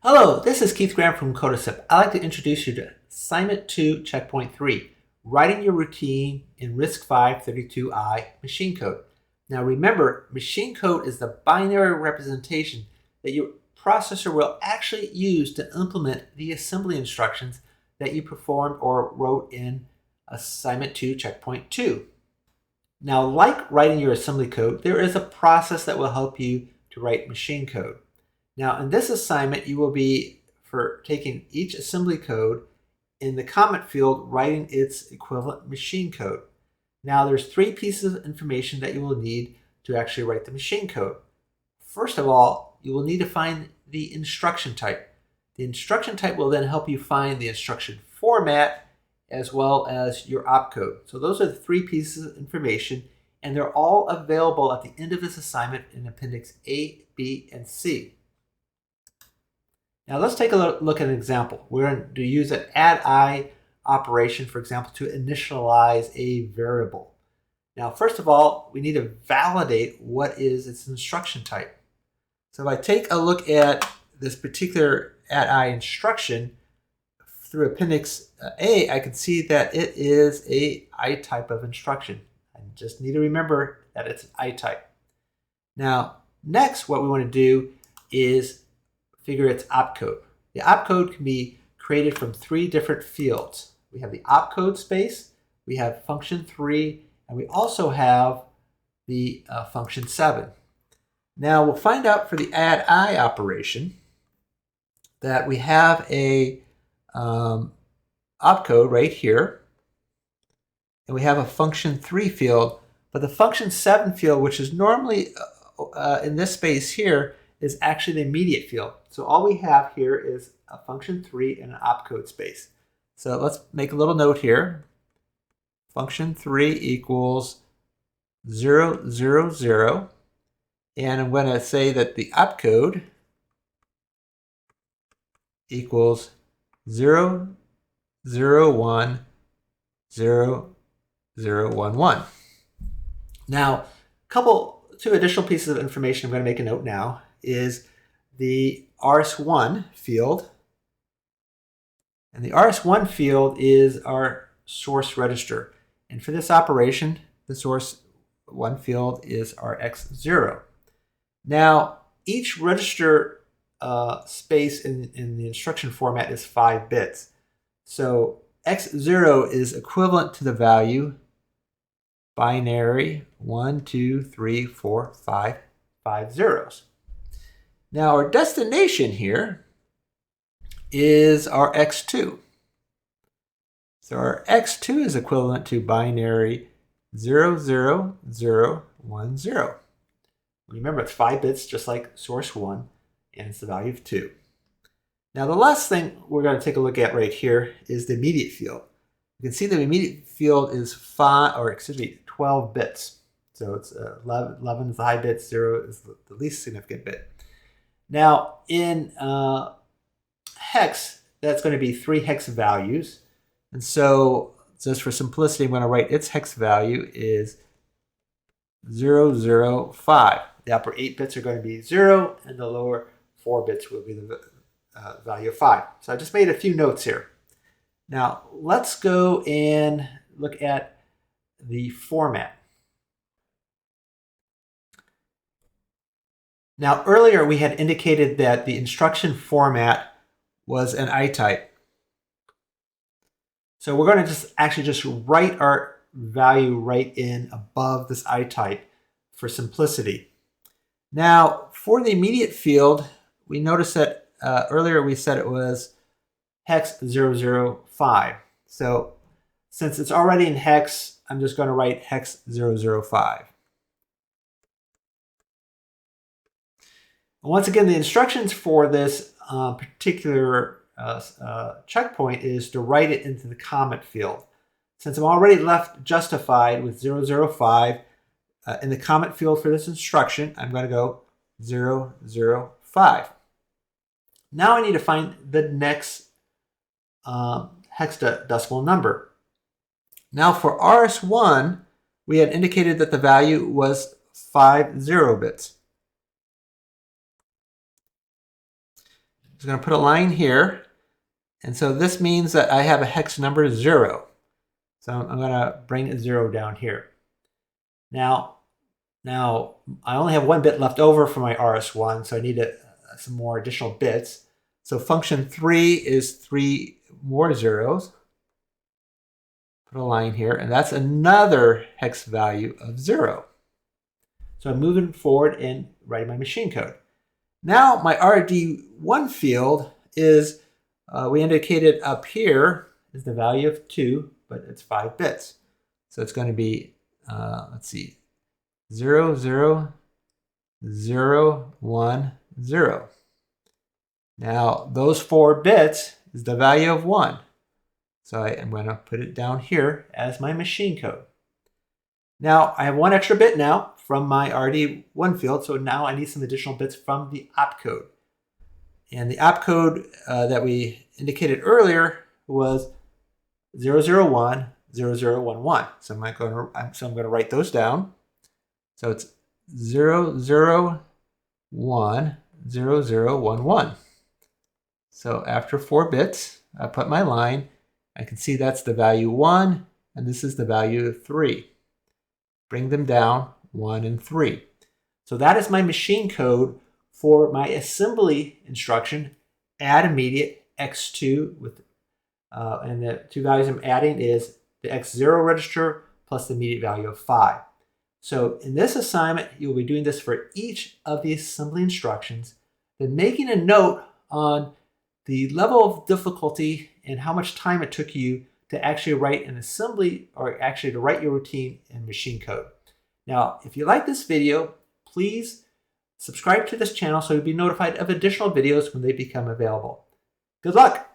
Hello, this is Keith Graham from Codasip. I'd like to introduce you to Assignment 2, Checkpoint 3, Writing Your Routine in RISCV32I Machine Code. Now remember, machine code is the binary representation that your processor will actually use to implement the assembly instructions that you performed or wrote in Assignment 2, Checkpoint 2. Now, like writing your assembly code, there is a process that will help you to write machine code. Now, in this assignment, you will be, for taking each assembly code, in the comment field, writing its equivalent machine code. Now, there's 3 pieces of information that you will need to actually write the machine code. First of all, you will need to find the instruction type. The instruction type will then help you find the instruction format as well as your opcode. So those are the 3 pieces of information, and they're all available at the end of this assignment in Appendix A, B, and C. Now let's take a look at an example. We're going to use an add-I operation, for example, to initialize a variable. Now, first of all, we need to validate what is its instruction type. So if I take a look at this particular add-I instruction through Appendix A, I can see that it is a I type of instruction. I just need to remember that it's an I type. Now, next, what we want to do is figure its opcode. The opcode can be created from 3 different fields. We have the opcode space, we have function 3, and we also have the function 7. Now we'll find out for the add-I operation that we have a opcode right here, and we have a function 3 field, but the function 7 field, which is normally in this space here, is actually the immediate field. So all we have here is a function 3 and an opcode space. So let's make a little note here. Function 3 equals 0, 0, 0. And I'm going to say that the opcode equals 0, 0, 1, 0, 0, 1, 1. Now, 2 additional pieces of information I'm going to make a note now is the RS1 field. And the RS1 field is our source register. And for this operation, the source 1 field is our X0. Now, each register space in the instruction format is 5 bits. So X0 is equivalent to the value binary 1, 2, 3, 4, 5 zeros. Now our destination here is our X2. So our X2 is equivalent to binary 0, 0, 0, 1, 0. Remember, it's 5 bits just like source 1, and it's the value of 2. Now the last thing we're going to take a look at right here is the immediate field. You can see the immediate field is 12 bits. So it's 11 is the high bit, 0 is the least significant bit. Now in hex, that's going to be 3 hex values. And so just for simplicity, I'm going to write its hex value is 0, 0, 5. The upper 8 bits are going to be 0, and the lower 4 bits will be the value of 5. So I just made a few notes here. Now let's go and look at the format. Now earlier we had indicated that the instruction format was an I type. So we're going to just write our value right in above this I type for simplicity. Now for the immediate field, we noticed that earlier we said it was hex 005. So since it's already in hex, I'm just going to write hex 005. Once again, the instructions for this particular checkpoint is to write it into the comment field. Since I'm already left justified with 005, in the comment field for this instruction, I'm going to go 005. Now I need to find the next hexadecimal number. Now for RS1, we had indicated that the value was 5 0 bits. just going to put a line here. And so this means that I have a hex number 0. So I'm going to bring a 0 down here. Now I only have 1 bit left over for my RS1, so I need some more additional bits. So function 3 is 3 more zeros. Put a line here, and that's another hex value of 0. So I'm moving forward and writing my machine code. Now my RD1 field is, we indicated up here, is the value of 2, but it's 5 bits. So it's going to be, let's see, 0, 0, 0, 1, 0. Now those 4 bits is the value of 1. So I'm going to put it down here as my machine code. Now I have 1 extra bit now from my RD1 field, so now I need some additional bits from the opcode. And the opcode that we indicated earlier was 001, 0011. So I'm going to write those down. So it's 001, 0011. So after 4 bits, I put my line. I can see that's the value 1, and this is the value of 3. Bring them down, 1 and 3. So that is my machine code for my assembly instruction, add immediate x2 with, and the 2 values I'm adding is the x0 register plus the immediate value of 5. So in this assignment, you'll be doing this for each of the assembly instructions, then making a note on the level of difficulty and how much time it took you to actually write an assembly, or actually to write your routine in machine code. Now, if you like this video, please subscribe to this channel so you'll be notified of additional videos when they become available. Good luck!